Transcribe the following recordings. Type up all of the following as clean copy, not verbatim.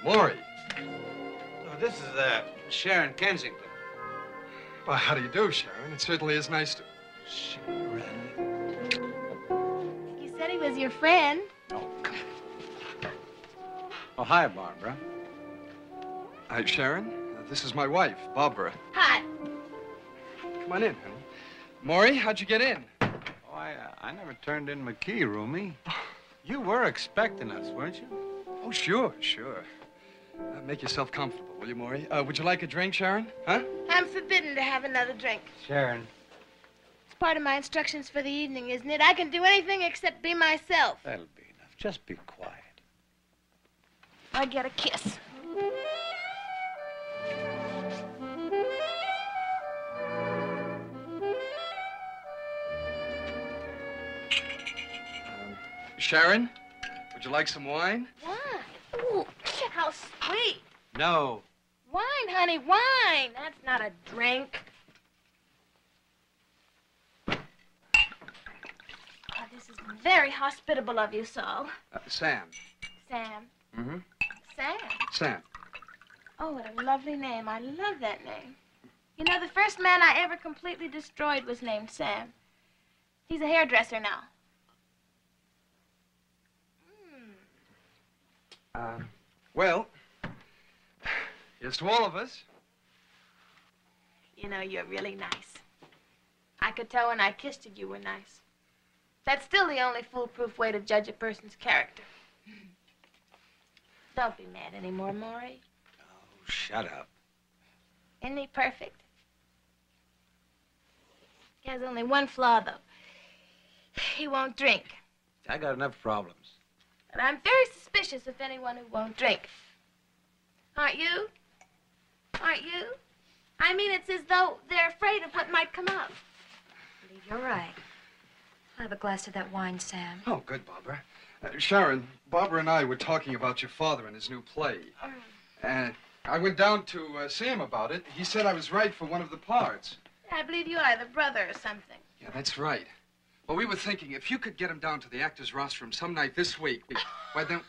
Maury. Oh, this is Sharon Kensington. Well, how do you do, Sharon? It certainly is nice to... Sharon. You said he was your friend. Oh, come on. Oh, hi, Barbara. Hi, Sharon. This is my wife, Barbara. Hi. Come on in, honey. Maury, how'd you get in? Oh, I never turned in my key, Roomie. You were expecting us, weren't you? Oh, sure. Make yourself comfortable, will you, Maury? Would you like a drink, Sharon? Huh? I'm forbidden to have another drink. Sharon. It's part of my instructions for the evening, isn't it? I can do anything except be myself. That'll be enough. Just be quiet. I get a kiss. Sharon, would you like some wine? Wine? Ooh, how sweet. No. Wine, honey, wine. That's not a drink. Oh, this is very hospitable of you, Saul. Sam. Sam. Mm-hmm. Sam. Sam. Oh, what a lovely name. I love that name. You know, the first man I ever completely destroyed was named Sam. He's a hairdresser now. Well, here's to all of us. You know, you're really nice. I could tell when I kissed you, you were nice. That's still the only foolproof way to judge a person's character. Don't be mad anymore, Maury. Oh, shut up. Isn't he perfect? He has only one flaw, though. He won't drink. I got enough problems. And I'm very suspicious of anyone who won't drink. Aren't you? Aren't you? I mean, it's as though they're afraid of what might come up. I believe you're right. I'll have a glass of that wine, Sam. Oh, good, Barbara. Sharon, Barbara and I were talking about your father and his new play. And I went down to see him about it. He said I was right for one of the parts. I believe you are the brother or something. Yeah, that's right. Well, we were thinking if you could get him down to the actor's rostrum some night this week, why then...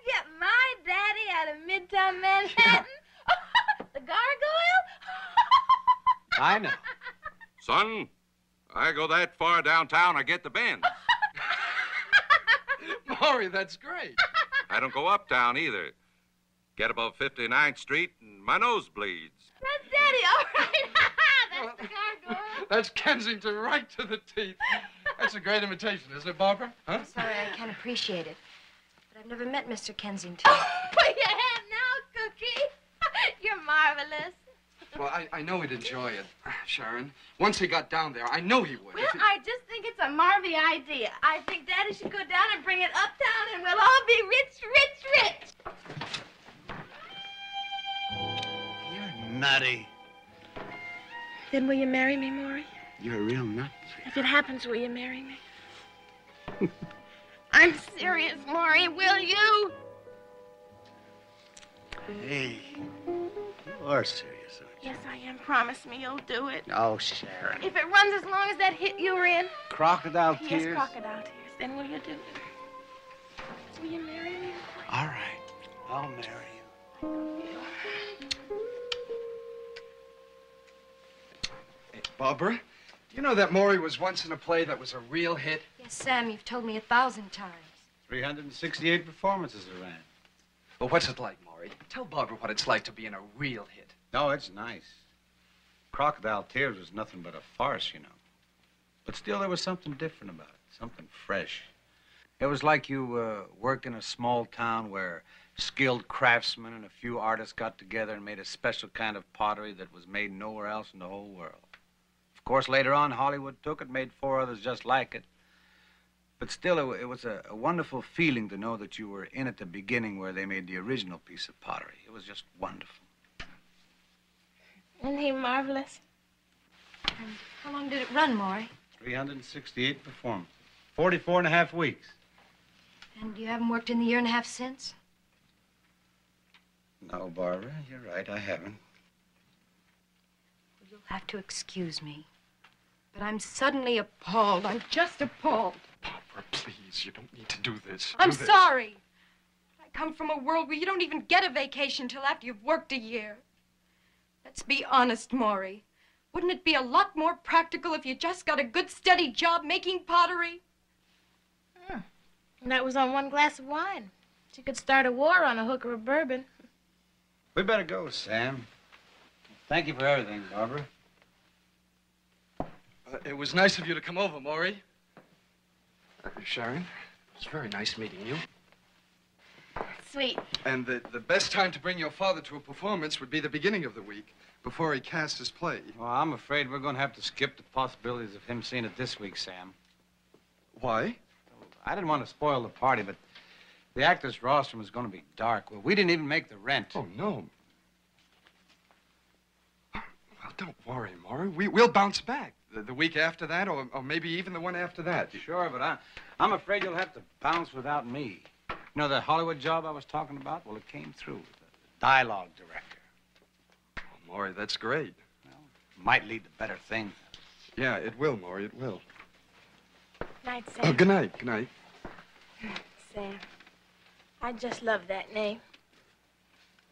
Get my daddy out of Midtown Manhattan? Yeah. The gargoyle? I know. Son, I go that far downtown, I get the bend. Maury, that's great. I don't go uptown either. Get above 59th Street and my nose bleeds. That's Daddy, all right. That's the gargoyle. That's Kensington right to the teeth. That's a great imitation, isn't it, Barbara? Huh? I'm sorry, I can't appreciate it. But I've never met Mr. Kensington. Put your hand now, Cookie. You're marvelous. Well, I know he'd enjoy it, Sharon. Once he got down there, I know he would. Well, I just think it's a marvelly idea. I think Daddy should go down and bring it uptown, and we'll all be rich, rich, rich. You're nutty. Then will you marry me, Maury? You're a real nut. If it happens, will you marry me? I'm serious, Maury. Will you? Hey, you are serious, aren't you? Yes, I am. Promise me you'll do it. Oh, Sharon. If it runs as long as that hit you were in. Crocodile tears? Yes, crocodile tears. Then will you do it? Will you marry me? All right. I'll marry you. Hey, Barbara, do you know that Maury was once in a play that was a real hit? Yes, Sam, you've told me 1,000 times. 368 performances I ran. Well, what's it like, Maury? Tell Barbara what it's like to be in a real hit. No, it's nice. Crocodile Tears was nothing but a farce, you know. But still, there was something different about it, something fresh. It was like you worked in a small town where skilled craftsmen and a few artists got together and made a special kind of pottery that was made nowhere else in the whole world. Of course, later on, Hollywood took it, made 4 others just like it. But still, it was a wonderful feeling to know that you were in at the beginning where they made the original piece of pottery. It was just wonderful. Isn't he marvelous? And how long did it run, Maury? 368 performances. 44 and a half weeks. And you haven't worked in the year and a half since? No, Barbara, you're right, I haven't. Well, you'll have to excuse me. But I'm suddenly appalled. I'm just appalled. Barbara, please, you don't need to do this. I'm sorry. I come from a world where you don't even get a vacation till after you've worked a year. Let's be honest, Maury. Wouldn't it be a lot more practical if you just got a good, steady job making pottery? And that was on one glass of wine. She could start a war on a hooker of bourbon. We better go, Sam. Thank you for everything, Barbara. It was nice of you to come over, Maury. Sharon, it was very nice meeting you. Sweet. And the best time to bring your father to a performance would be the beginning of the week, before he casts his play. Well, I'm afraid we're going to have to skip the possibilities of him seeing it this week, Sam. Why? I didn't want to spoil the party, but the actors' rostrum was going to be dark. Well, we didn't even make the rent. Oh, no. Well, don't worry, Maury. We'll bounce back. The week after that, or maybe even the one after that. Sure, but I'm afraid you'll have to bounce without me. You know that Hollywood job I was talking about? Well, it came through. The dialogue director. Oh, Maury, that's great. Well, might lead to better things. Yeah, it will, Maury, it will. Night, Oh, Sam. good night, good night. Sam. I just love that name.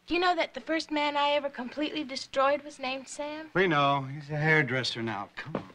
Do you know that the first man I ever completely destroyed was named Sam? We know. He's a hairdresser now. Come on.